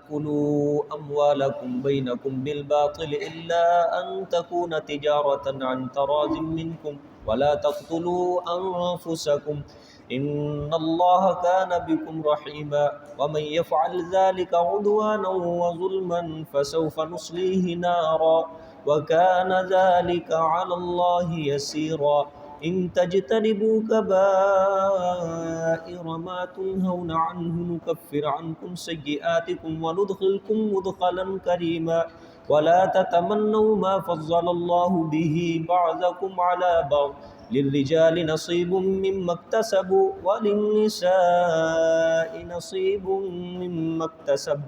تأكلوا أموالكم بينكم بالباطل إلا أن تكون تجارة عن تراض منكم ولا تقتلوا أنفسكم إن الله كان بكم رحيما ومن يفعل ذلك عدوانا وظلما فسوف نصليه نارا وكان ذلك على الله يسيرا إن تجتنبوا كبائر ما تنهون عنه نكفر عنكم سيئاتكم وندخلكم مدخلا كريما ولا تتمنوا ما فضل الله به بعضكم على بعض للرجال نصيب مما اكتسبوا وللنساء نصيب مما اكتسب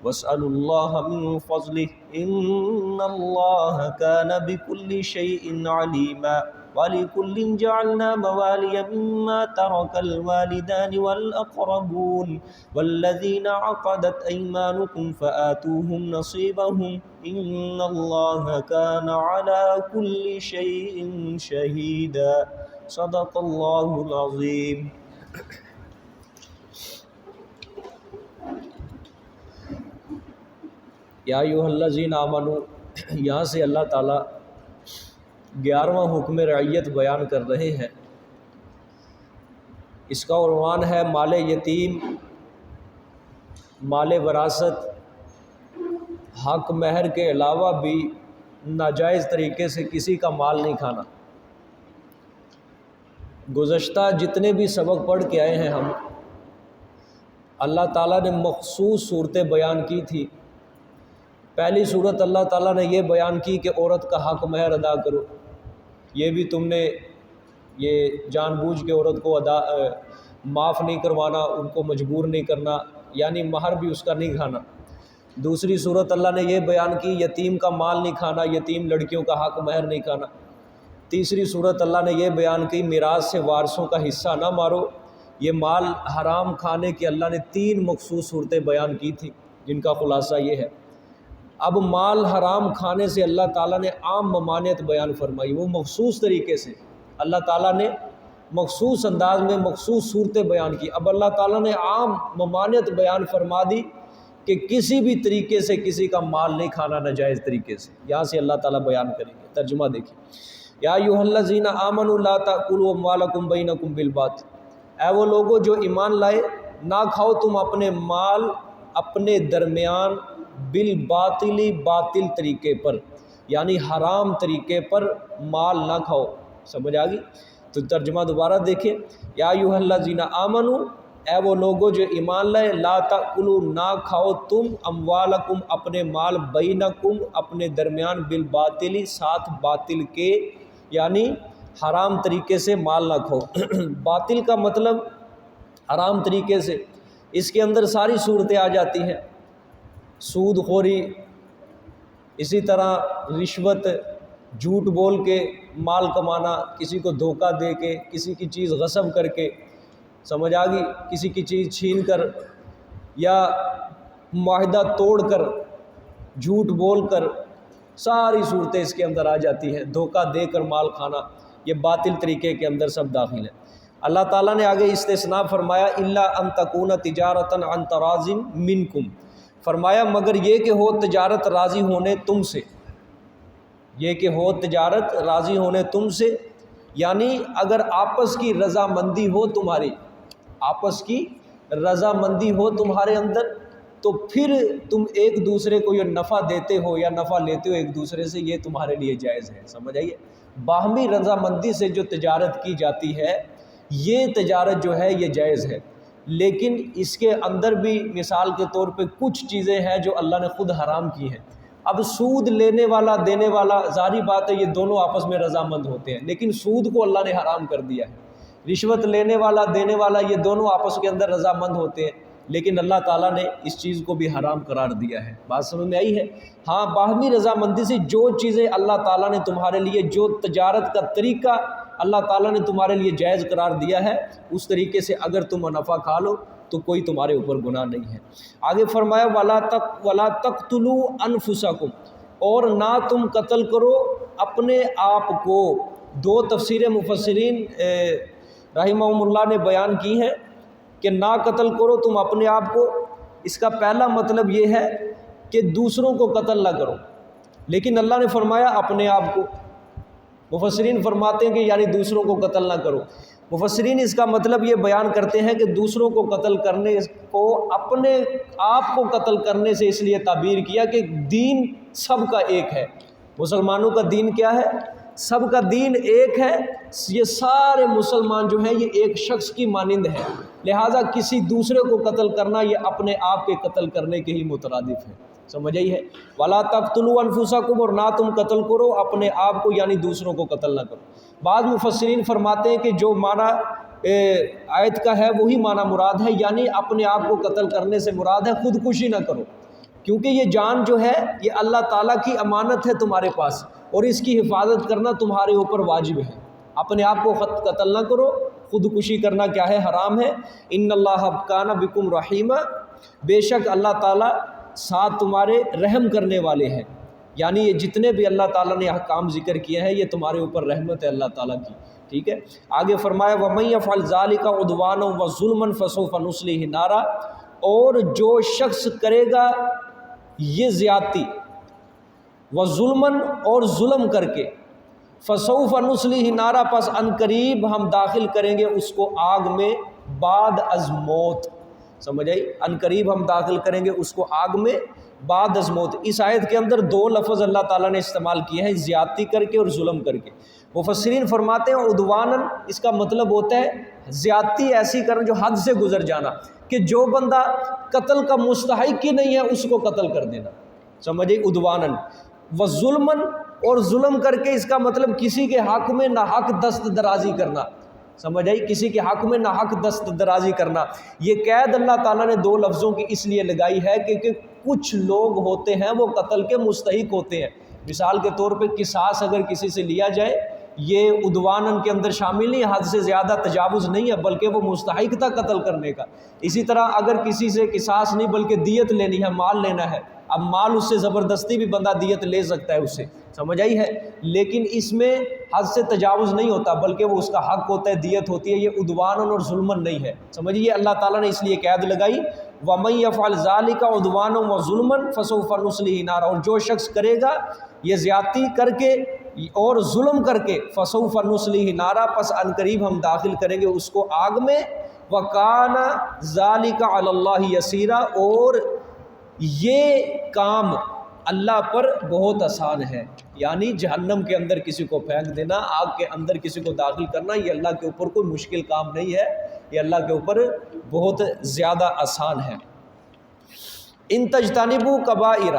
واسألوا الله من فضله إن الله كان بكل شيء عليما ولكل جعلنا موالي مما ترك الوالدان والأقربون والذين عقدت أيمانكم فآتوهم نصيبهم إن الله كان على كل شيء شهيدا صدق الله العظيم. یا ایھا الذین آمنوا، یہاں سے اللہ تعالیٰ 11واں حکم رعیت بیان کر رہے ہیں. اس کا عنوان ہے مال یتیم، مال وراثت، حق مہر کے علاوہ بھی ناجائز طریقے سے کسی کا مال نہیں کھانا. گزشتہ جتنے بھی سبق پڑھ کے آئے ہیں ہم، اللہ تعالیٰ نے مخصوص صورتیں بیان کی تھی. پہلی صورت اللہ تعالیٰ نے یہ بیان کی کہ عورت کا حق مہر ادا کرو. یہ بھی تم نے یہ جان بوجھ کے عورت کو معاف نہیں کروانا، ان کو مجبور نہیں کرنا، یعنی مہر بھی اس کا نہیں کھانا. دوسری صورت اللہ نے یہ بیان کی یتیم کا مال نہیں کھانا، یتیم لڑکیوں کا حق مہر نہیں کھانا. تیسری صورت اللہ نے یہ بیان کی میراث سے وارثوں کا حصہ نہ مارو. یہ مال حرام کھانے کی اللہ نے 3 مخصوص صورتیں بیان کی تھی، جن کا خلاصہ یہ ہے. اب مال حرام کھانے سے اللہ تعالیٰ نے عام ممانعت بیان فرمائی. وہ مخصوص طریقے سے اللہ تعالیٰ نے مخصوص انداز میں مخصوص صورتیں بیان کی. اب اللہ تعالیٰ نے عام ممانعت بیان فرما دی کہ کسی بھی طریقے سے کسی کا مال نہیں کھانا ناجائز طریقے سے. یہاں سے اللہ تعالیٰ بیان کریں گے. ترجمہ دیکھیں. یا ایھا الذین آمنوا لا تأکلوا اموالکم بینکم بالباطل، اے وہ لوگوں جو ایمان لائے، نہ کھاؤ تم اپنے مال اپنے درمیان بالباطلی، باطل طریقے پر، یعنی حرام طریقے پر مال نہ کھاؤ. سمجھ آ گئی؟ تو ترجمہ دوبارہ دیکھیں. یا ایھا الذین آمنوا، اے وہ لوگوں جو ایمان لائے، لا تأکلوا، نہ کھاؤ تم، اموالکم اپنے مال، بینکم اپنے درمیان، بالباطلی ساتھ باطل کے، یعنی حرام طریقے سے مال نہ کھاؤ. باطل کا مطلب حرام طریقے سے، اس کے اندر ساری صورتیں آ جاتی ہیں. سود خوری، اسی طرح رشوت، جھوٹ بول کے مال کمانا، کسی کو دھوکہ دے کے، کسی کی چیز غصب کر کے، سمجھ آ گئی، کسی کی چیز چھین کر یا معاہدہ توڑ کر، جھوٹ بول کر، ساری صورتیں اس کے اندر آ جاتی ہیں. دھوکہ دے کر مال کھانا، یہ باطل طریقے کے اندر سب داخل ہے. اللہ تعالیٰ نے آگے استثناء فرمایا، الا ان تکون تجارتا عن تراض منکم، فرمایا مگر یہ کہ ہو تجارت راضی ہونے تم سے. یہ کہ ہو تجارت راضی ہونے تم سے، یعنی اگر آپس کی رضامندی ہو تمہاری، آپس کی رضامندی ہو تمہارے اندر، تو پھر تم ایک دوسرے کو یہ نفع دیتے ہو یا نفع لیتے ہو ایک دوسرے سے، یہ تمہارے لیے جائز ہے. سمجھ آئیے؟ باہمی رضامندی سے جو تجارت کی جاتی ہے، یہ تجارت جو ہے یہ جائز ہے. لیکن اس کے اندر بھی مثال کے طور پہ کچھ چیزیں ہیں جو اللہ نے خود حرام کی ہیں. اب سود لینے والا دینے والا، ظاہری بات ہے یہ دونوں آپس میں رضامند ہوتے ہیں، لیکن سود کو اللہ نے حرام کر دیا ہے. رشوت لینے والا دینے والا یہ دونوں آپس کے اندر رضامند ہوتے ہیں، لیکن اللہ تعالیٰ نے اس چیز کو بھی حرام قرار دیا ہے. بات سمجھ میں آئی ہے؟ ہاں، باہمی رضامندی سے جو چیزیں اللہ تعالیٰ نے تمہارے لیے، جو تجارت کا طریقہ اللہ تعالیٰ نے تمہارے لیے جائز قرار دیا ہے، اس طریقے سے اگر تم منافع کھا لو تو کوئی تمہارے اوپر گناہ نہیں ہے. آگے فرمایا وَلَا تَقْتُلُوا أَنفُسَكُمْ، اور نہ تم قتل کرو اپنے آپ کو. 2 تفسیر مفسرین رحمہم اللہ نے بیان کی ہیں کہ نہ قتل کرو تم اپنے آپ کو، اس کا پہلا مطلب یہ ہے کہ دوسروں کو قتل نہ کرو، لیکن اللہ نے فرمایا اپنے آپ کو۔ مفسرین فرماتے ہیں کہ یعنی دوسروں کو قتل نہ کرو۔ مفسرین اس کا مطلب یہ بیان کرتے ہیں کہ دوسروں کو قتل کرنے کو اپنے آپ کو قتل کرنے سے اس لیے تعبیر کیا کہ دین سب کا ایک ہے۔ مسلمانوں کا دین کیا ہے؟ سب کا دین ایک ہے، یہ سارے مسلمان جو ہیں یہ ایک شخص کی مانند ہیں، لہٰذا کسی دوسرے کو قتل کرنا یہ اپنے آپ کے قتل کرنے کے ہی مترادف ہے۔ سمجھ آئی ہے؟ وَلَا تَقْتُلُوا أَنفُسَكُمْ، اور نہ تم قتل کرو اپنے آپ کو، یعنی دوسروں کو قتل نہ کرو۔ بعض مفسرین فرماتے ہیں کہ جو معنی آیت کا ہے وہی معنی مراد ہے، یعنی اپنے آپ کو قتل کرنے سے مراد ہے خودکشی نہ کرو، کیونکہ یہ جان جو ہے یہ اللہ تعالیٰ کی امانت ہے تمہارے پاس، اور اس کی حفاظت کرنا تمہارے اوپر واجب ہے۔ اپنے آپ کو قتل نہ کرو، خودکشی کرنا کیا ہے؟ حرام ہے۔ ان اللہ کان بکم رحیما، بے شک اللہ تعالیٰ ساتھ تمہارے رحم کرنے والے ہیں، یعنی یہ جتنے بھی اللہ تعالیٰ نے احکام ذکر کیے ہیں یہ تمہارے اوپر رحمت ہے اللہ تعالیٰ کی، ٹھیک ہے۔ آگے فرمایا وَمَن يَفْعَلْ ذَلِكَ عُدْوَانًا وَظُلْمًا فَسَوْفَ نُصْلِيهِ نَارًا، اور جو شخص کرے گا یہ زیادتی، وظلمًا اور ظلم کر کے، فَسَوْفَ نُصْلِيهِ نَارًا، پس ان قریب ہم داخل کریں گے اس کو آگ میں بعد از موت۔ سمجھ آئی؟ ان قریب ہم داخل کریں گے اس کو آگ میں بعد از موت۔ اس آیت کے اندر دو لفظ اللہ تعالیٰ نے استعمال کیے ہیں، زیادتی کر کے اور ظلم کر کے۔ مفسرین فرماتے ہیں عدواناً اس کا مطلب ہوتا ہے زیادتی ایسی کرنا جو حد سے گزر جانا، کہ جو بندہ قتل کا مستحق ہی نہیں ہے اس کو قتل کر دینا، سمجھے؟ عدواناً وظلماً، اور ظلم کر کے اس کا مطلب کسی کے حق میں ناحق دست درازی کرنا، سمجھ آئی؟ کسی کے حق میں ناحق دست درازی کرنا۔ یہ قید اللہ تعالیٰ نے دو لفظوں کی اس لیے لگائی ہے کہ کچھ لوگ ہوتے ہیں وہ قتل کے مستحق ہوتے ہیں۔ مثال کے طور پہ قصاص اگر کسی سے لیا جائے، یہ عدواناً کے اندر شامل نہیں، حد سے زیادہ تجاوز نہیں ہے، بلکہ وہ مستحق تھا قتل کرنے کا۔ اسی طرح اگر کسی سے قصاص نہیں بلکہ دیت لینی ہے، مال لینا ہے، اب مال اس سے زبردستی بھی بندہ دیت لے سکتا ہے اس سے، سمجھ آئی ہے؟ لیکن اس میں حد سے تجاوز نہیں ہوتا بلکہ وہ اس کا حق ہوتا ہے، دیت ہوتی ہے، یہ عدواناً اور ظلماً نہیں ہے، سمجھیے؟ یہ اللہ تعالیٰ نے اس لیے قید لگائی وَمَن يَفْعَلْ ذَلِكَ عُدْوَانًا وَظُلْمًا فَسَوْفَ نُصْلِيهِ نَارًا، اور جو شخص کرے گا یہ زیادتی کر کے اور ظلم کر کے، فَسَوْفَ نُصْلِيهِ نَارًا، پس ان قریب ہم داخل کریں گے اس کو آگ میں، وَكَانَ ذَلِكَ عَلَى اللَّهِ يَسِيرًا، اور یہ کام اللہ پر بہت آسان ہے، یعنی جہنم کے اندر کسی کو پھینک دینا، آگ کے اندر کسی کو داخل کرنا، یہ اللہ کے اوپر کوئی مشکل کام نہیں ہے، یہ اللہ کے اوپر بہت زیادہ آسان ہے۔ ان تجتنبوا کبائر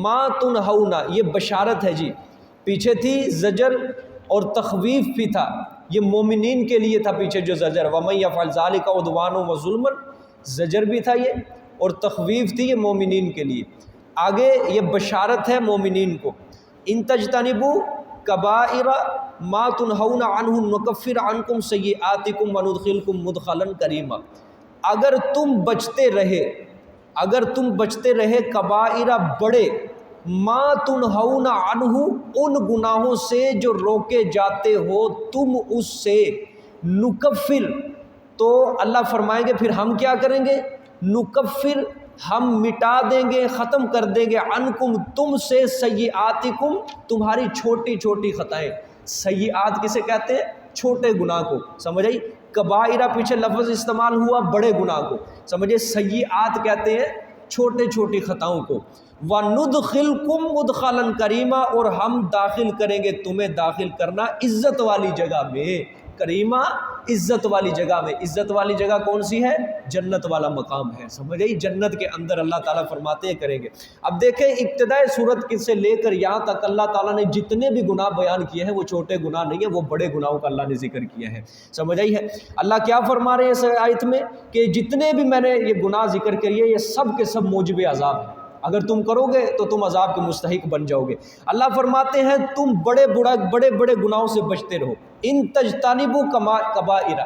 ما تنہون، یہ بشارت ہے جی، پیچھے تھی زجر اور تخویف بھی تھا، یہ مومنین کے لیے تھا پیچھے جو زجر، وَمَن يَفْعَلْ ذَلِكَ عُدْوَانًا وَظُلْمًا، زجر بھی تھا یہ، اور تخویف تھی یہ مومنین کے لیے۔ آگے یہ بشارت ہے مومنین کو، ان تجتنبوا کبائر ما تنہون عنہ نکفر عنکم سیئاتکم وندخلکم مدخلا کریما، اگر تم بچتے رہے کبائر بڑے، ما تنہون عنہ ان گناہوں سے جو روکے جاتے ہو تم اس سے، نکفر، تو اللہ فرمائیں گے پھر ہم کیا کریں گے؟ نکفر، ہم مٹا دیں گے، ختم کر دیں گے، عنکم تم سے، سیئاتکم تمہاری چھوٹی چھوٹی خطائیں۔ سیئات کسے کہتے ہیں؟ چھوٹے گناہ کو، سمجھ آئی؟ کبائرہ پیچھے لفظ استعمال ہوا بڑے گناہ کو، سمجھے؟ سیئات کہتے ہیں چھوٹے چھوٹی خطاؤں کو۔ وَنُدْخِلْكُمْ مُدْخَلًا کریما، اور ہم داخل کریں گے تمہیں داخل کرنا عزت والی جگہ میں، کریمہ عزت والی جگہ میں۔ عزت والی جگہ کون سی ہے؟ جنت والا مقام ہے، سمجھ آئی؟ جنت کے اندر اللہ تعالیٰ فرماتے ہیں کریں گے۔ اب دیکھیں ابتدائی صورت سے لے کر یہاں تک اللہ تعالیٰ نے جتنے بھی گناہ بیان کیے ہیں وہ چھوٹے گناہ نہیں ہیں، وہ بڑے گناہوں کا اللہ نے ذکر کیا ہے، سمجھ آئی ہے؟ اللہ کیا فرما رہے ہیں اس آیت میں کہ جتنے بھی میں نے یہ گناہ ذکر کیے یہ سب کے سب موجب عذاب ہیں، اگر تم کرو گے تو تم عذاب کے مستحق بن جاؤ گے۔ اللہ فرماتے ہیں تم بڑے بڑے گناہوں سے بچتے رہو، ان تجتنبوا کبائر،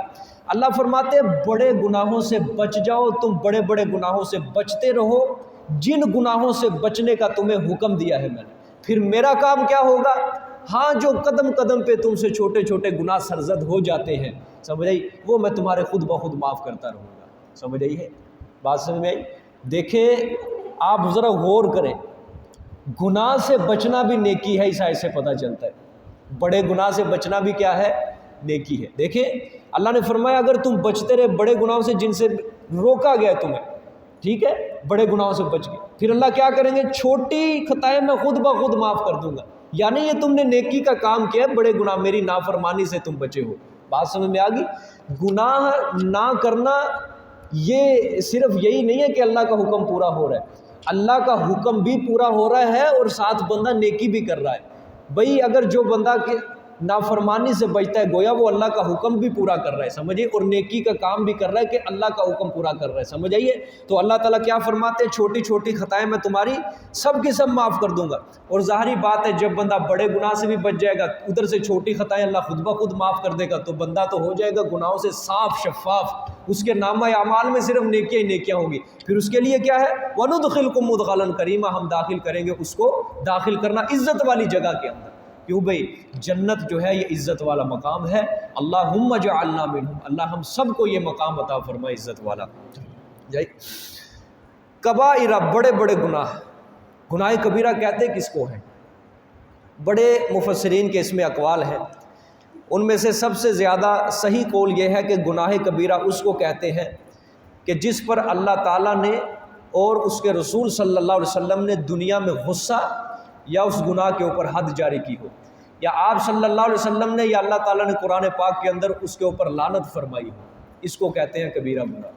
اللہ فرماتے ہیں بڑے گناہوں سے بچ جاؤ، تم بڑے بڑے گناہوں سے بچتے رہو، جن گناہوں سے بچنے کا تمہیں حکم دیا ہے میں نے۔ پھر میرا کام کیا ہوگا؟ ہاں جو قدم قدم پہ تم سے چھوٹے چھوٹے گناہ سرزد ہو جاتے ہیں، سمجھ آئی؟ وہ میں تمہارے خود بخود معاف کرتا رہوں گا، سمجھ آئی ہے؟ بات سمجھ میں آئی؟ دیکھیں آپ ذرا غور کریں، گناہ سے بچنا بھی نیکی ہے، اس آیت سے پتہ چلتا ہے۔ بڑے گناہ سے بچنا بھی کیا ہے؟ نیکی ہے۔ دیکھیں اللہ نے فرمایا اگر تم بچتے رہے بڑے گناہوں سے جن سے روکا گیا تمہیں، ٹھیک ہے، بڑے گناہوں سے بچ گئے، پھر اللہ کیا کریں گے؟ چھوٹی خطائیں میں خود بخود معاف کر دوں گا۔ یعنی یہ تم نے نیکی کا کام کیا ہے، بڑے گناہ میری نافرمانی سے تم بچے ہو۔ بات سمجھ میں آ گئی؟ گناہ نہ کرنا یہ صرف یہی نہیں ہے کہ اللہ کا حکم پورا ہو رہا ہے، اللہ کا حکم بھی پورا ہو رہا ہے اور ساتھ بندہ نیکی بھی کر رہا ہے۔ بھئی اگر جو بندہ کہ نافرمانی سے بچتا ہے گویا وہ اللہ کا حکم بھی پورا کر رہا ہے، سمجھیے، اور نیکی کا کام بھی کر رہا ہے کہ اللہ کا حکم پورا کر رہا ہے، سمجھ آئیے؟ تو اللہ تعالیٰ کیا فرماتے ہیں؟ چھوٹی چھوٹی خطائیں میں تمہاری سب کی سب معاف کر دوں گا۔ اور ظاہری بات ہے جب بندہ بڑے گناہ سے بھی بچ جائے گا، ادھر سے چھوٹی خطائیں اللہ خود بخود معاف کر دے گا، تو بندہ تو ہو جائے گا گناہوں سے صاف شفاف، اس کے نامہ اعمال میں صرف نیکیاں ہی نیکیاں ہوں گی۔ پھر اس کے لیے کیا ہے؟ وَنُدْخِلْكُمْ مُدْخَلًا کریما، ہم داخل کریں گے اس کو داخل کرنا عزت والی جگہ کے اندر۔ کیوں بھئی؟ جنت جو ہے یہ عزت والا مقام ہے۔ اللہم اجعلنا منہم، اللہ ہم سب کو یہ مقام عطا فرمائے عزت والا۔ جائے کبائر، بڑے بڑے گناہ، گناہ کبیرہ کہتے کس کو ہیں؟ بڑے مفسرین کے اس میں اقوال ہیں، ان میں سے سب سے زیادہ صحیح قول یہ ہے کہ گناہ کبیرہ اس کو کہتے ہیں کہ جس پر اللہ تعالیٰ نے اور اس کے رسول صلی اللہ علیہ وسلم نے دنیا میں غصہ یا اس گناہ کے اوپر حد جاری کی ہو، یا آپ صلی اللہ علیہ وسلم نے یا اللہ تعالیٰ نے قرآن پاک کے اندر اس کے اوپر لعنت فرمائی ہو، اس کو کہتے ہیں کبیرہ گناہ۔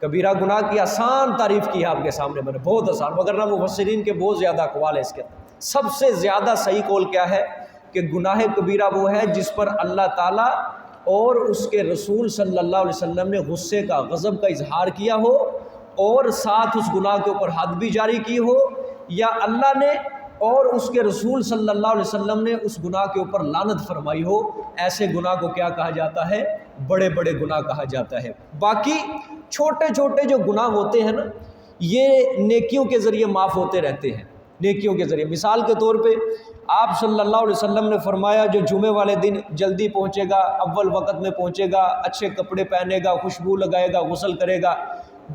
کبیرہ گناہ کی آسان تعریف کی ہے آپ کے سامنے میں نے، بہت آسان، مگر نہ مفسرین کے بہت زیادہ اقوال ہے اس کے اندر۔ سب سے زیادہ صحیح قول کیا ہے کہ گناہ کبیرہ وہ ہے جس پر اللہ تعالیٰ اور اس کے رسول صلی اللہ علیہ وسلم نے غصے کا، غضب کا اظہار کیا ہو، اور ساتھ اس گناہ کے اوپر حد بھی جاری کی ہو، یا اللہ نے اور اس کے رسول صلی اللہ علیہ وسلم نے اس گناہ کے اوپر لعنت فرمائی ہو۔ ایسے گناہ کو کیا کہا جاتا ہے؟ بڑے بڑے گناہ کہا جاتا ہے۔ باقی چھوٹے چھوٹے جو گناہ ہوتے ہیں نا، یہ نیکیوں کے ذریعے معاف ہوتے رہتے ہیں، نیکیوں کے ذریعے۔ مثال کے طور پہ آپ صلی اللہ علیہ وسلم نے فرمایا جو جمعے والے دن جلدی پہنچے گا، اول وقت میں پہنچے گا، اچھے کپڑے پہنے گا، خوشبو لگائے گا، غسل کرے گا،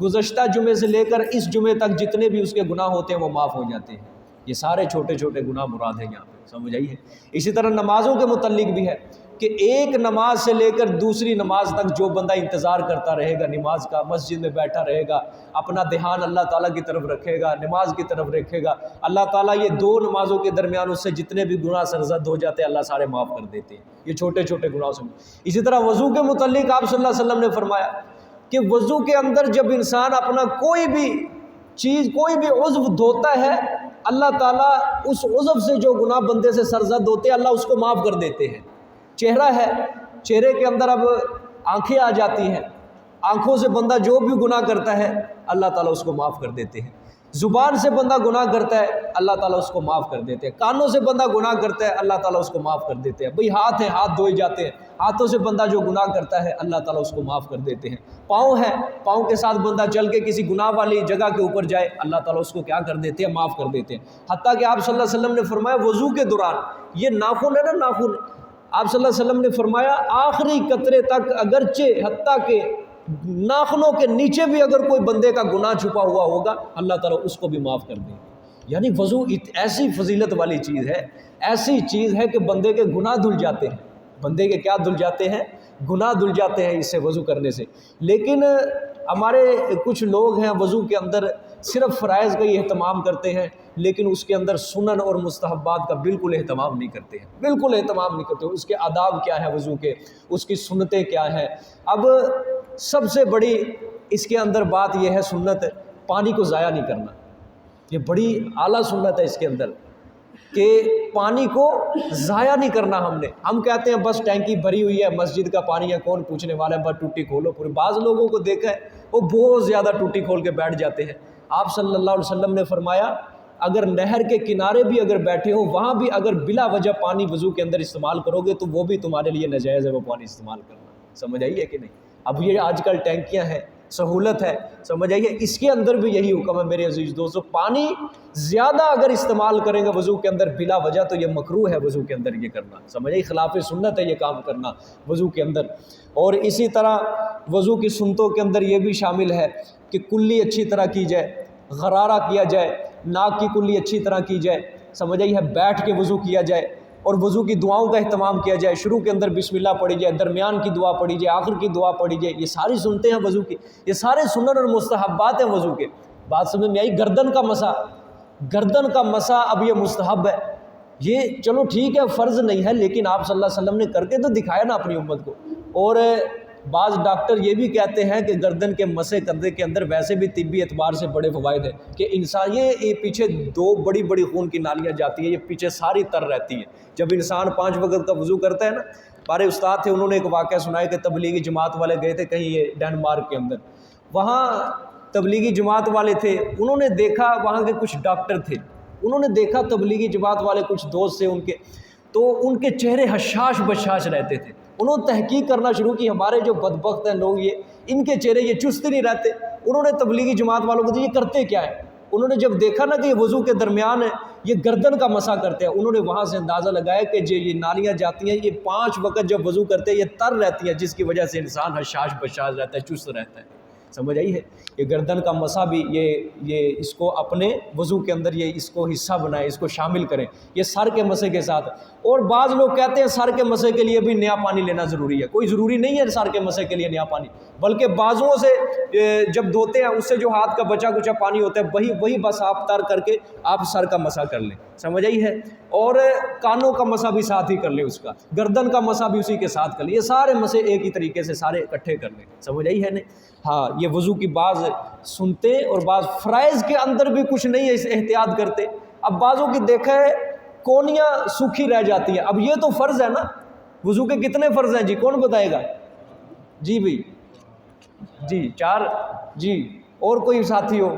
گزشتہ جمعے سے لے کر اس جمعے تک جتنے بھی اس کے گناہ ہوتے ہیں وہ معاف ہو جاتے ہیں۔ یہ سارے چھوٹے چھوٹے گناہ مراد ہیں یہاں پہ، سمجھ آئی ہے؟ اسی طرح نمازوں کے متعلق بھی ہے کہ ایک نماز سے لے کر دوسری نماز تک جو بندہ انتظار کرتا رہے گا نماز کا، مسجد میں بیٹھا رہے گا، اپنا دھیان اللہ تعالیٰ کی طرف رکھے گا، نماز کی طرف رکھے گا، اللہ تعالیٰ یہ دو نمازوں کے درمیان اس سے جتنے بھی گناہ سرزد ہو جاتے ہیں اللہ سارے معاف کر دیتے ہیں، یہ چھوٹے چھوٹے گناہوں سے۔ اسی طرح وضو کے متعلق آپ صلی اللہ علیہ وسلم نے فرمایا کہ وضو کے اندر جب انسان اپنا کوئی بھی چیز، کوئی بھی عضو دھوتا ہے، اللہ تعالیٰ اس عضو سے جو گناہ بندے سے سرزد ہوتے ہیں اللہ اس کو معاف کر دیتے ہیں۔ چہرہ ہے، چہرے کے اندر اب آنکھیں آ جاتی ہیں، آنکھوں سے بندہ جو بھی گناہ کرتا ہے اللہ تعالیٰ اس کو معاف کر دیتے ہیں۔ زبان سے بندہ گناہ کرتا ہے اللہ تعالیٰ اس کو معاف کر دیتے ہیں۔ کانوں سے بندہ گناہ کرتا ہے اللہ تعالیٰ اس کو معاف کر دیتے ہیں۔ بھئی ہاتھ ہے، ہاتھ دھوئے جاتے ہیں، ہاتھوں سے بندہ جو گناہ کرتا ہے اللہ تعالیٰ اس کو معاف کر دیتے ہیں۔ پاؤں ہے، پاؤں کے ساتھ بندہ چل کے کسی گناہ والی جگہ کے اوپر جائے اللہ تعالیٰ اس کو کیا کر دیتے ہیں؟ معاف کر دیتے ہیں۔ حتیٰ کہ آپ صلی اللہ علیہ وسلم نے فرمایا وضو کے دوران یہ ناخن ہے نا، ناخن، آپ صلی اللہ علیہ وسلم نے فرمایا آخری قطرے تک اگرچہ حتیٰ کہ ناخنوں کے نیچے بھی اگر کوئی بندے کا گناہ چھپا ہوا ہوگا اللہ تعالیٰ اس کو بھی معاف کر دے گا۔ یعنی وضو ایسی فضیلت والی چیز ہے، ایسی چیز ہے کہ بندے کے گناہ دھل جاتے ہیں، بندے کے کیا دھل جاتے ہیں؟ گناہ دھل جاتے ہیں اس سے، وضو کرنے سے۔ لیکن ہمارے کچھ لوگ ہیں وضو کے اندر صرف فرائض کا ہی اہتمام کرتے ہیں، لیکن اس کے اندر سنن اور مستحبات کا بالکل اہتمام نہیں کرتے ہیں، بالکل اہتمام نہیں کرتے۔ اس کے آداب کیا ہے وضو کے، اس کی سنتیں کیا ہیں۔ اب سب سے بڑی اس کے اندر بات یہ ہے سنت، پانی کو ضائع نہیں کرنا، یہ بڑی اعلیٰ سنت ہے اس کے اندر کہ پانی کو ضائع نہیں کرنا۔ ہم کہتے ہیں بس ٹینکی بھری ہوئی ہے، مسجد کا پانی ہے، کون پوچھنے والا ہے، بس ٹوٹی کھولو پوری۔ بعض لوگوں کو دیکھا ہے وہ بہت زیادہ ٹوٹی کھول کے بیٹھ جاتے ہیں۔ آپ صلی اللہ علیہ وسلم نے فرمایا اگر نہر کے کنارے بھی اگر بیٹھے ہو وہاں بھی اگر بلا وجہ پانی وضو کے اندر استعمال کرو گے تو وہ بھی تمہارے لیے ناجائز ہے وہ پانی استعمال کرنا، سمجھ آئی ہے کہ نہیں؟ اب یہ آج کل ٹینکیاں ہیں، سہولت ہے، سمجھ آئیے۔ اس کے اندر بھی یہی حکم ہے میرے عزیز دوستو، پانی زیادہ اگر استعمال کریں گے وضو کے اندر بلا وجہ تو یہ مکروہ ہے وضو کے اندر یہ کرنا، سمجھ آئیے، خلاف سنت ہے یہ کام کرنا وضو کے اندر۔ اور اسی طرح وضو کی سنتوں کے اندر یہ بھی شامل ہے کہ کلی اچھی طرح کی جائے، غرارہ کیا جائے، ناک کی کلی اچھی طرح کی جائے، سمجھ آئیے، بیٹھ کے وضو کیا جائے، اور وضو کی دعاؤں کا اہتمام کیا جائے، شروع کے اندر بسم اللہ پڑھی جائے، درمیان کی دعا پڑھی جائے، آخر کی دعا پڑھی جائے، یہ ساری سنتے ہیں وضو کی، یہ سارے سنن اور مستحبات ہیں وضو کے۔ بات سمجھ میں آئی؟ گردن کا مسح اب یہ مستحب ہے، یہ چلو ٹھیک ہے فرض نہیں ہے، لیکن آپ صلی اللہ علیہ وسلم نے کر کے تو دکھایا نا اپنی امت کو۔ اور بعض ڈاکٹر یہ بھی کہتے ہیں کہ گردن کے مسح کندھے کے اندر ویسے بھی طبی اعتبار سے بڑے فوائد ہیں کہ انسان یہ پیچھے دو بڑی بڑی خون کی نالیاں جاتی ہیں، یہ پیچھے ساری تر رہتی ہیں جب انسان 5 وقت کا وضو کرتا ہے نا۔ ہمارے استاد تھے، انہوں نے ایک واقعہ سنایا کہ تبلیغی جماعت والے گئے تھے کہیں یہ ڈنمارک کے اندر، وہاں تبلیغی جماعت والے تھے، انہوں نے دیکھا وہاں کے کچھ ڈاکٹر تھے، انہوں نے دیکھا تبلیغی جماعت والے کچھ دوست تھے ان کے، تو ان کے چہرے حشاش بشاش رہتے تھے۔ انہوں نے تحقیق کرنا شروع کی، ہمارے جو بدبخت ہیں لوگ یہ ان کے چہرے یہ چست نہیں رہتے۔ انہوں نے تبلیغی جماعت والوں کو یہ کرتے کیا ہے، انہوں نے جب دیکھا نا کہ یہ وضو کے درمیان ہے، یہ گردن کا مسح کرتے ہیں، انہوں نے وہاں سے اندازہ لگایا کہ جو یہ نالیاں جاتی ہیں یہ 5 وقت جب وضو کرتے ہیں یہ تر رہتی ہیں، جس کی وجہ سے انسان حشاش بشاش رہتا ہے، چست رہتا ہے، سمجھ آئی ہے۔ یہ گردن کا مسح بھی یہ اس کو اپنے وضو کے اندر یہ اس کو حصہ بنائیں، اس کو شامل کریں، یہ سر کے مسح کے ساتھ۔ اور بعض لوگ کہتے ہیں سر کے مسح کے لیے بھی نیا پانی لینا ضروری ہے، کوئی ضروری نہیں ہے سر کے مسح کے لیے نیا پانی، بلکہ بازوؤں سے جب دھوتے ہیں اس سے جو ہاتھ کا بچا کچا پانی ہوتا ہے وہی بس آپ تر کر کے آپ سر کا مسح کر لیں، سمجھ آئی ہے۔ اور کانوں کا مسح بھی ساتھ ہی کر لیں، اس کا گردن کا مسح بھی اسی کے ساتھ کر لیں، یہ سارے مسح ایک ہی طریقے سے سارے اکٹھے کر لیں، سمجھ آئی ہے نا۔ ہاں، یہ وضو کی بعض سنتے اور بعض فرائض کے اندر بھی کچھ نہیں ہے، اس احتیاط کرتے۔ اب بعضوں کی دیکھا ہے کونیاں سوکھی رہ جاتی ہیں، اب یہ تو فرض ہے نا، وضو کے کتنے فرض ہیں جی، کون بتائے گا؟ جی بھائی، جی 4، جی اور کوئی ساتھی ہو؟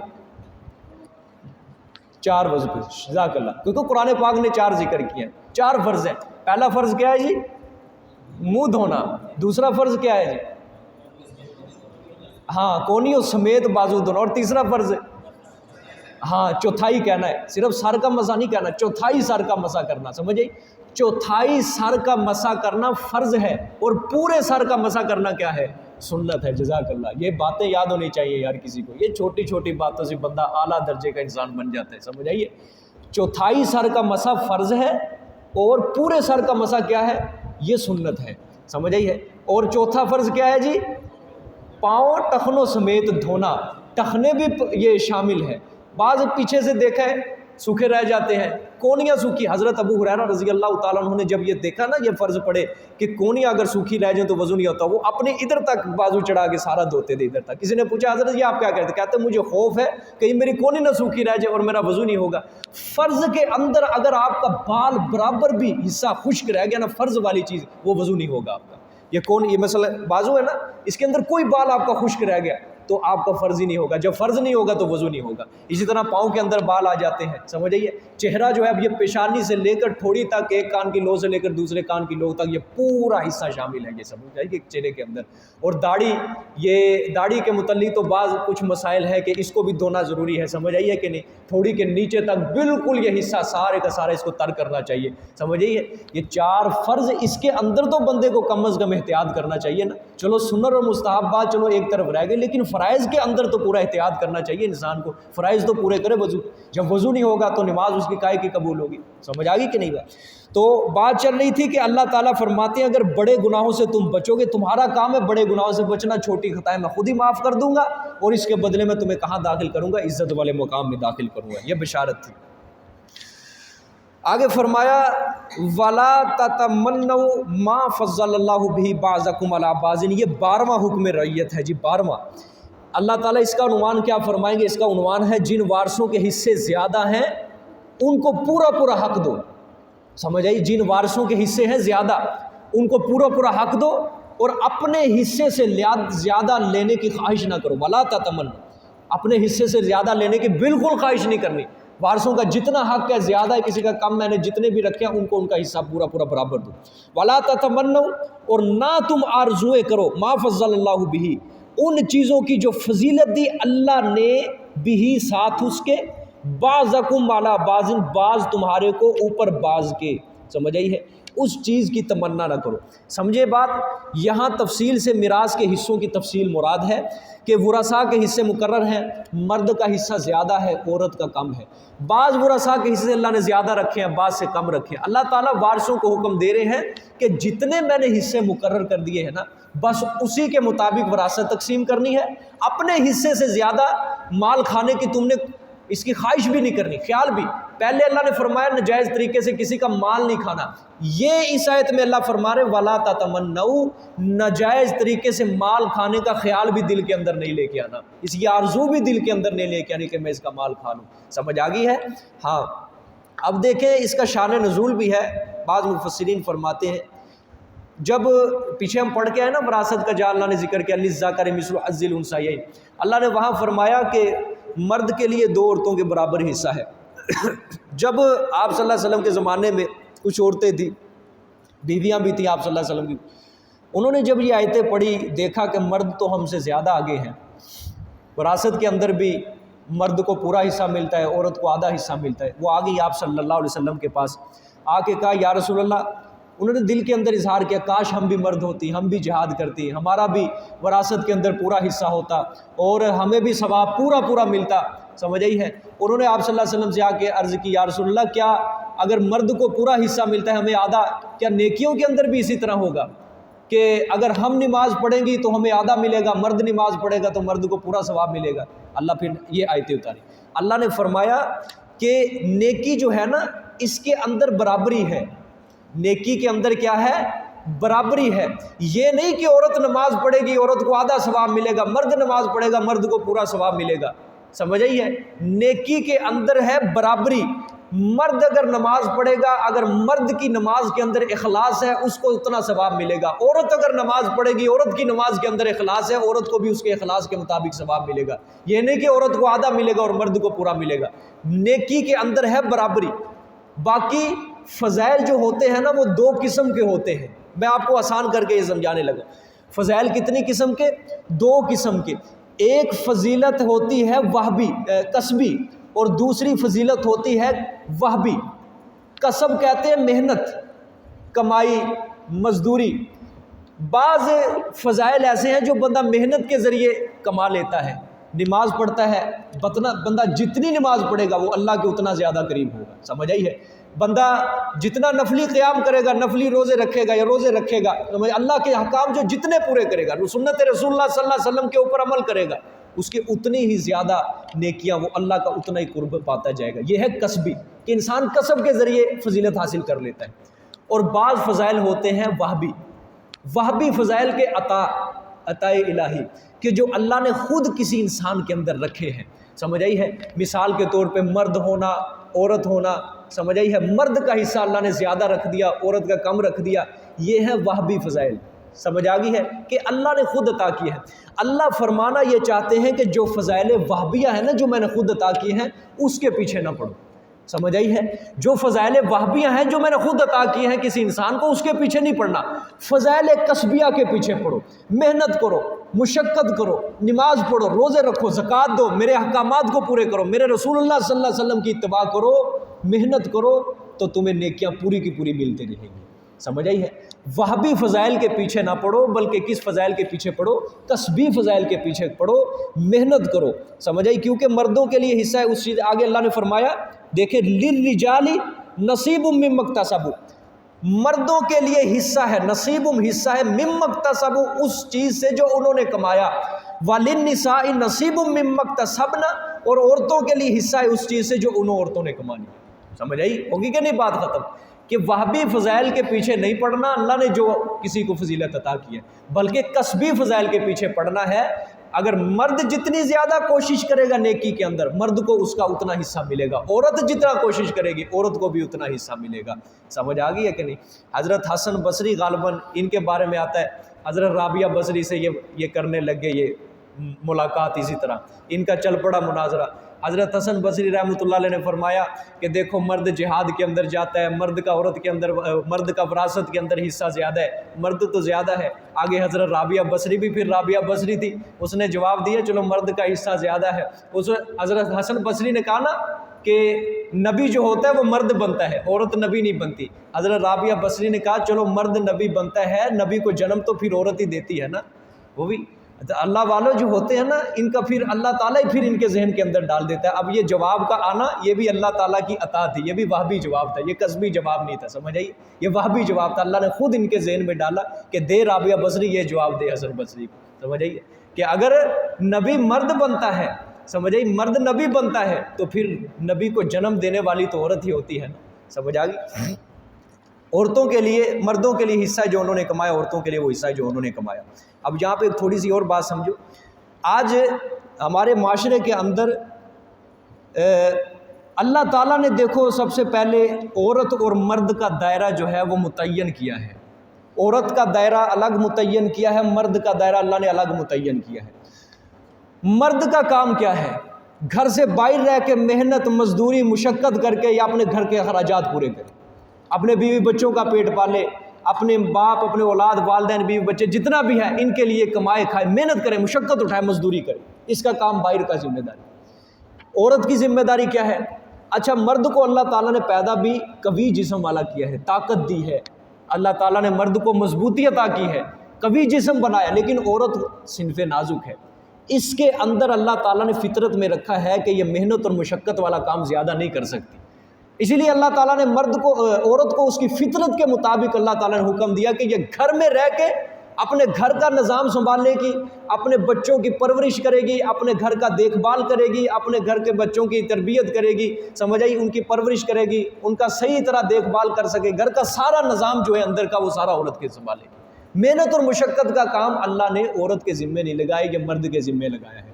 4 وضو، جزاک اللہ، کیونکہ قرآن پاک نے 4 ذکر کیے ہیں، 4 فرض ہیں۔ پہلا فرض کیا ہے جی؟ منہ دھونا۔ دوسرا فرض کیا ہے جی؟ ہاں، کونیوں سمیت بازو دھونا۔ اور تیسرا فرض ہاں چوتھائی کہنا ہے، صرف سر کا مسح نہیں کہنا، چوتھائی سر کا مسح کرنا، سمجھ آئی؟ چوتھائی سر کا مسح کرنا فرض ہے، اور پورے سر کا مسح کرنا کیا ہے؟ سنت ہے۔ جزاک اللہ، یہ باتیں یاد ہونی چاہیے یار کسی کو، یہ چھوٹی چھوٹی باتوں سے بندہ اعلیٰ درجے کا انسان بن جاتا ہے، سمجھ آئیے۔ چوتھائی سر کا مسح فرض ہے، اور پورے سر کا مسح کیا ہے؟ یہ سنت ہے، سمجھ آئی ہے۔ اور چوتھا فرض کیا ہے جی؟ پاؤں ٹخنوں سمیت دھونا، ٹخنے بھی یہ شامل ہے۔ بعض پیچھے سے دیکھا ہے سوکھے رہ جاتے ہیں، کونیاں سوکھی۔ حضرت ابو ہریرہ رضی اللہ تعالیٰ عنہ نے جب یہ دیکھا نا یہ فرض پڑے کہ کونیاں اگر سوکھی رہ جائیں تو وضو نہیں ہوتا، وہ اپنے ادھر تک بازو چڑھا کے سارا دھوتے تھے ادھر تک۔ کسی نے پوچھا حضرت یہ آپ کیا کرتے؟ کہتے مجھے خوف ہے کہیں میری کونی نہ سوکھی رہ جائے اور میرا وضو نہیں ہوگا۔ فرض کے اندر اگر آپ کا بال برابر بھی حصہ خشک رہ گیا نا، فرض والی چیز، وہ وضو نہیں ہوگا آپ کا۔ یہ مثلا بازو ہے نا، اس کے اندر کوئی بال آپ کا خشک رہ گیا تو آپ کا فرض ہی نہیں ہوگا، جب فرض نہیں ہوگا تو وضو نہیں ہوگا۔ اسی طرح پاؤں کے اندر بال آ جاتے ہیں، سمجھ آئیے۔ چہرہ جو ہے اب یہ پیشانی سے لے کر ٹھوڑی تک، ایک کان کی لو سے لے کر دوسرے کان کی لو تک، یہ پورا حصہ شامل ہے، یہ سمجھ آئیے چہرے کے اندر۔ اور داڑھی، یہ داڑھی کے متعلق تو بعض کچھ مسائل ہے کہ اس کو بھی دھونا ضروری ہے، سمجھ آئیے کہ نہیں۔ تھوڑی کے نیچے تک بالکل یہ حصہ سارے کا سارا اس کو تر کرنا چاہیے، سمجھ آئیے۔ یہ 4 فرض، اس کے اندر تو بندے کو کم از کم احتیاط کرنا چاہیے نا۔ چلو سنن اور مستحبات چلو ایک طرف رہ گئے، لیکن فرائض کے اندر تو پورا احتیاط کرنا چاہیے انسان کو، فرائض تو پورے کرے وضو۔ جب وضو نہیں ہوگا تو نماز اس کی کائے کی قبول ہوگی، سمجھ آ گئی کہ نہیں بات؟ تو بات چل رہی تھی کہ اللہ تعالیٰ فرماتے ہیں اگر بڑے گناہوں سے تم بچو گے، تمہارا کام ہے بڑے گناہوں سے بچنا، چھوٹی خطائیں میں خود ہی معاف کر دوں گا، اور اس کے بدلے میں تمہیں کہاں داخل کروں گا؟ عزت والے مقام میں داخل کروں گا۔ یہ بشارت تھی۔ آگے فرمایا وَلَا تَتَمَنَّوْا مَا فَضَّلَ اللَّهُ بِهِ بَعْضَكُمْ عَلَىٰ بَعْضٍ، یہ 12واں حکم رعیت ہے جی، 12واں۔ اللہ تعالیٰ اس کا عنوان کیا فرمائیں گے؟ اس کا عنوان ہے جن وارثوں کے حصے زیادہ ہیں ان کو پورا پورا حق دو، سمجھ آئی؟ جن وارثوں کے حصے ہیں زیادہ ان کو پورا پورا حق دو، اور اپنے حصے سے زیادہ لینے کی خواہش نہ کرو۔ وَلَا تَتَمَنَّوْا، اپنے حصے سے زیادہ لینے کی بالکل خواہش نہیں کرنی۔ وارثوں کا جتنا حق ہے زیادہ ہے، کسی کا کم، میں نے جتنے بھی رکھے ہیں ان کو ان کا حصہ پورا پورا برابر دو۔ وَلَا تَتَمَنَّوْا، اور نہ تم آرزوئے کرو، مَا فَضَّلَ اللَّهُ بِهِ، ان چیزوں کی جو فضیلت دی اللہ نے بھی ساتھ اس کے، بعضکم علی بعض، بعض تمہارے کو اوپر بعض کے، سمجھ آئی ہے، اس چیز کی تمنا نہ کرو۔ سمجھے بات؟ یہاں تفصیل سے میراث کے حصوں کی تفصیل مراد ہے کہ ورثاء کے حصے مقرر ہیں، مرد کا حصہ زیادہ ہے، عورت کا کم ہے۔ بعض ورثاء کے حصے اللہ نے زیادہ رکھے ہیں، بعض سے کم رکھے ہیں۔ اللہ تعالیٰ وارثوں کو حکم دے رہے ہیں کہ جتنے میں نے حصے مقرر کر دیے ہیں نا، بس اسی کے مطابق وراثت تقسیم کرنی ہے۔ اپنے حصے سے زیادہ مال کھانے کی تم نے اس کی خواہش بھی نہیں کرنی، خیال بھی۔ پہلے اللہ نے فرمایا ناجائز طریقے سے کسی کا مال نہیں کھانا، یہ اس آیت میں اللہ فرما رہے وَلَا تَتَمَنَّوْا، ناجائز طریقے سے مال کھانے کا خیال بھی دل کے اندر نہیں لے کے آنا، اس کی آرزو بھی دل کے اندر نہیں لے کے آنی کہ میں اس کا مال کھا لوں۔ سمجھ آ گئی ہے؟ ہاں، اب دیکھیں اس کا شان نزول بھی ہے۔ بعض مفسرین فرماتے ہیں جب پیچھے ہم پڑھ کے آئے نا وراثت کا جہاں اللہ نے ذکر کیا لِلذَّكَرِ مِثْلُ حَظِّ الْأُنثَيَيْنِ، اللہ نے وہاں فرمایا کہ مرد کے لیے 2 عورتوں کے برابر حصہ ہے۔ جب آپ صلی اللہ علیہ وسلم کے زمانے میں کچھ عورتیں تھیں، بیویاں بھی تھیں آپ صلی اللہ علیہ وسلم کی، انہوں نے جب یہ آیتیں پڑھی دیکھا کہ مرد تو ہم سے زیادہ آگے ہیں، وراثت کے اندر بھی مرد کو پورا حصہ ملتا ہے، عورت کو آدھا حصہ ملتا ہے۔ وہ آ گئی آپ صلی اللہ علیہ وسلم کے پاس، آ کے کہا یا رسول اللہ، انہوں نے دل کے اندر اظہار کیا کاش ہم بھی مرد ہوتی، ہم بھی جہاد کرتی، ہمارا بھی وراثت کے اندر پورا حصہ ہوتا اور ہمیں بھی ثواب پورا پورا ملتا۔ سمجھ آئی ہے؟ انہوں نے آپ صلی اللہ علیہ وسلم سے آ کے عرض کی یا رسول اللہ، کیا اگر مرد کو پورا حصہ ملتا ہے ہمیں آدھا، کیا نیکیوں کے اندر بھی اسی طرح ہوگا کہ اگر ہم نماز پڑھیں گی تو ہمیں آدھا ملے گا، مرد نماز پڑھے گا تو مرد کو پورا ثواب ملے گا؟ اللہ پھر یہ آیتیں اتاری، اللہ نے فرمایا کہ نیکی جو ہے نا اس کے اندر برابری ہے، نیکی کے اندر کیا ہے؟ برابری ہے۔ یہ نہیں کہ عورت نماز پڑھے گی عورت کو آدھا ثواب ملے گا، مرد نماز پڑھے گا مرد کو پورا ثواب ملے گا۔ سمجھ آئی ہے؟ نیکی کے اندر ہے برابری۔ مرد اگر نماز پڑھے گا، اگر مرد کی نماز کے اندر اخلاص ہے اس کو اتنا ثواب ملے گا، عورت اگر نماز پڑھے گی عورت کی نماز کے اندر اخلاص ہے عورت کو بھی اس کے اخلاص کے مطابق ثواب ملے گا۔ یہ نہیں کہ عورت کو آدھا ملے گا اور مرد کو پورا ملے گا، نیکی کے اندر ہے برابری۔ باقی فضائل جو ہوتے ہیں نا وہ 2 قسم کے ہوتے ہیں، میں آپ کو آسان کر کے یہ سمجھانے لگا۔ فضائل کتنی قسم کے؟ 2 قسم کے۔ ایک فضیلت ہوتی ہے وہبی کسبی اور دوسری فضیلت ہوتی ہے وہبی۔ کسب کہتے ہیں محنت، کمائی، مزدوری۔ بعض فضائل ایسے ہیں جو بندہ محنت کے ذریعے کما لیتا ہے، نماز پڑھتا ہے، بندہ جتنی نماز پڑھے گا وہ اللہ کے اتنا زیادہ قریب ہوگا۔ سمجھ آئی ہے؟ بندہ جتنا نفلی قیام کرے گا، نفلی روزے رکھے گا یا روزے رکھے گا، اللہ کے احکام جو جتنے پورے کرے گا، سنت رسول اللہ صلی اللہ علیہ وسلم کے اوپر عمل کرے گا، اس کی اتنی ہی زیادہ نیکیاں، وہ اللہ کا اتنا ہی قرب پاتا جائے گا۔ یہ ہے کسبی کہ انسان کسب کے ذریعے فضیلت حاصل کر لیتا ہے۔ اور بعض فضائل ہوتے ہیں وہبی، وہبی فضائل کے عطائے الہی کہ جو اللہ نے خود کسی انسان کے اندر رکھے ہیں۔ سمجھ آئی ہے؟ مثال کے طور پہ مرد ہونا، عورت ہونا، سمجھ آئی ہے؟ مرد کا حصہ اللہ نے زیادہ رکھ دیا، عورت کا کم رکھ دیا، یہ ہے وہبی فضائل۔ سمجھ آ گئی ہے کہ اللہ نے خود عطا کیا ہے۔ اللہ فرمانا یہ چاہتے ہیں کہ جو فضائل وہبیہ ہیں نا جو میں نے خود عطا کیے ہیں اس کے پیچھے نہ پڑو۔ سمجھ آئی ہے؟ جو فضائل وہبیہ ہیں جو میں نے خود عطا کیے ہیں کسی انسان کو، اس کے پیچھے نہیں پڑنا، فضائل کسبیہ کے پیچھے پڑو، محنت کرو، مشقت کرو، نماز پڑھو، روزے رکھو، زکوٰۃ دو، میرے احکامات کو پورے کرو، میرے رسول اللہ صلی اللہ علیہ وسلم کی اتباع کرو، محنت کرو، تو تمہیں نیکیاں پوری کی پوری ملتی رہیں گی۔ سمجھ آئی ہے؟ وہبی فضائل کے پیچھے نہ پڑو، بلکہ کس فضائل کے پیچھے پڑو؟ کسبی فضائل کے پیچھے پڑو، محنت کرو۔ سمجھ آئی؟ کیونکہ مردوں کے لیے حصہ ہے اس چیز، آگے اللہ نے فرمایا دیکھیں للرجال نصیب مما اکتسبوا، مردوں کے لیے حصہ ہے، نصیب حصہ ہے، مما اکتسبوا اس چیز سے جو انہوں نے کمایا، وللنساء نصیب مما اکتسبن، اور عورتوں کے لیے حصہ ہے اس چیز سے جو انہوں عورتوں نے کما لی۔ سمجھ آئی؟ ہوگی کہ نہیں بات ختم؟ کہ وہبی فضائل کے پیچھے نہیں پڑنا، اللہ نے جو کسی کو فضیلت عطا کی ہے، بلکہ کسبی فضائل کے پیچھے پڑنا ہے۔ اگر مرد جتنی زیادہ کوشش کرے گا نیکی کے اندر، مرد کو اس کا اتنا حصہ ملے گا، عورت جتنا کوشش کرے گی عورت کو بھی اتنا حصہ ملے گا۔ سمجھ آ گئی ہے کہ نہیں؟ حضرت حسن بصری غالباً ان کے بارے میں آتا ہے، حضرت رابعہ بصری سے یہ کرنے لگ گئے، یہ ملاقات اسی طرح ان کا چل پڑا مناظرہ حضرت حسن بصری رحمۃ اللہ علیہ نے فرمایا کہ دیکھو مرد جہاد کے اندر جاتا ہے، مرد کا عورت کے اندر، مرد کا وراثت کے اندر حصہ زیادہ ہے، مرد تو زیادہ ہے۔ آگے حضرت رابعہ بصری بھی، پھر رابعہ بصری تھی، اس نے جواب دیا چلو مرد کا حصہ زیادہ ہے۔ اس حضرت حسن بصری نے کہا نا کہ نبی جو ہوتا ہے وہ مرد بنتا ہے، عورت نبی نہیں بنتی۔ حضرت رابعہ بصری نے کہا چلو مرد نبی بنتا ہے، نبی کو جنم تو پھر عورت ہی دیتی ہے نا۔ وہ بھی اللہ والے جو ہوتے ہیں نا، ان کا پھر اللہ تعالیٰ ہی پھر ان کے ذہن کے اندر ڈال دیتا ہے۔ اب یہ جواب کا آنا یہ بھی اللہ تعالیٰ کی عطا تھی، یہ بھی وہابی جواب تھا، یہ قصبی جواب نہیں تھا، سمجھ آئی؟ یہ وہابی جواب تھا، اللہ نے خود ان کے ذہن میں ڈالا کہ دے رابعہ بصری یہ جواب دے حسن بصری کو، سمجھ آئی؟ کہ اگر نبی مرد بنتا ہے، سمجھ آئی، مرد نبی بنتا ہے تو پھر نبی کو جنم دینے والی تو عورت ہی ہوتی ہے نا، سمجھ آ گئی؟ عورتوں کے لیے، مردوں کے لیے حصہ جو انہوں نے کمایا، عورتوں کے لیے وہ حصہ جو انہوں نے کمایا۔ اب یہاں پہ ایک تھوڑی سی اور بات سمجھو، آج ہمارے معاشرے کے اندر اللہ تعالیٰ نے دیکھو سب سے پہلے عورت اور مرد کا دائرہ جو ہے وہ متعین کیا ہے۔ عورت کا دائرہ الگ متعین کیا ہے، مرد کا دائرہ اللہ نے الگ متعین کیا ہے۔ مرد کا کام کیا ہے؟ گھر سے باہر رہ کے محنت مزدوری مشقت کر کے یا اپنے گھر کے اخراجات پورے کرے، اپنے بیوی بچوں کا پیٹ پالے، اپنے باپ، اپنے اولاد، والدین، بیوی بچے جتنا بھی ہے ان کے لیے کمائے کھائے، محنت کرے، مشقت اٹھائے، مزدوری کرے، اس کا کام باہر کا ذمہ داری۔ عورت کی ذمہ داری کیا ہے؟ اچھا، مرد کو اللہ تعالیٰ نے پیدا بھی قوی جسم والا کیا ہے، طاقت دی ہے، اللہ تعالیٰ نے مرد کو مضبوطی عطا کی ہے، قوی جسم بنایا، لیکن عورت صنف نازک ہے، اس کے اندر اللہ تعالیٰ نے فطرت میں رکھا ہے کہ یہ محنت اور مشقت والا کام زیادہ نہیں کر سکتی۔ اسی لیے اللہ تعالیٰ نے عورت کو اس کی فطرت کے مطابق اللہ تعالیٰ نے حکم دیا کہ یہ گھر میں رہ کے اپنے گھر کا نظام سنبھالے گی، اپنے بچوں کی پرورش کرے گی، اپنے گھر کا دیکھ بھال کرے گی، اپنے گھر کے بچوں کی تربیت کرے گی، سمجھ آئی، ان کی پرورش کرے گی، ان کا صحیح طرح دیکھ بھال کر سکے، گھر کا سارا نظام جو ہے اندر کا وہ سارا عورت کے سنبھالے گی۔ محنت اور مشقت کا کام اللہ نے عورت کے ذمے نہیں لگایا، یہ مرد کے ذمے لگایا ہے۔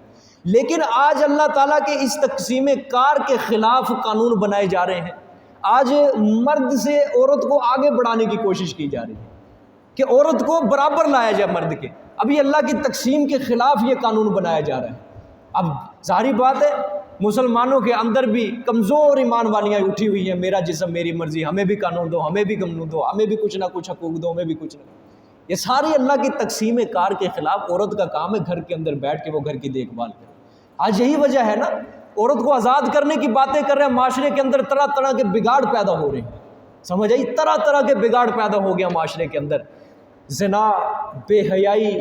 لیکن آج اللہ تعالیٰ کے اس تقسیم کار کے خلاف قانون بنائے جا رہے ہیں۔ آج مرد سے عورت کو آگے بڑھانے کی کوشش کی جا رہی ہے کہ عورت کو برابر لایا جائے مرد کے۔ ابھی اللہ کی تقسیم کے خلاف یہ قانون بنایا جا رہا ہے۔ اب ظاہری بات ہے مسلمانوں کے اندر بھی کمزور ایمان والیاں اٹھی ہوئی ہیں، میرا جسم میری مرضی، ہمیں بھی قانون دو، ہمیں بھی قانون دو، ہمیں بھی کچھ نہ کچھ حقوق دو، ہمیں بھی کچھ نہ۔ یہ ساری اللہ کی تقسیم کار کے خلاف، عورت کا کام ہے گھر کے اندر بیٹھ کے وہ گھر کی دیکھ بھال کرے۔ آج یہی وجہ ہے نا، عورت کو آزاد کرنے کی باتیں کر رہے ہیں، معاشرے کے اندر طرح طرح کے بگاڑ پیدا ہو رہے ہیں، سمجھ آئی، طرح طرح کے بگاڑ پیدا ہو گیا معاشرے کے اندر، زنا، بے حیائی،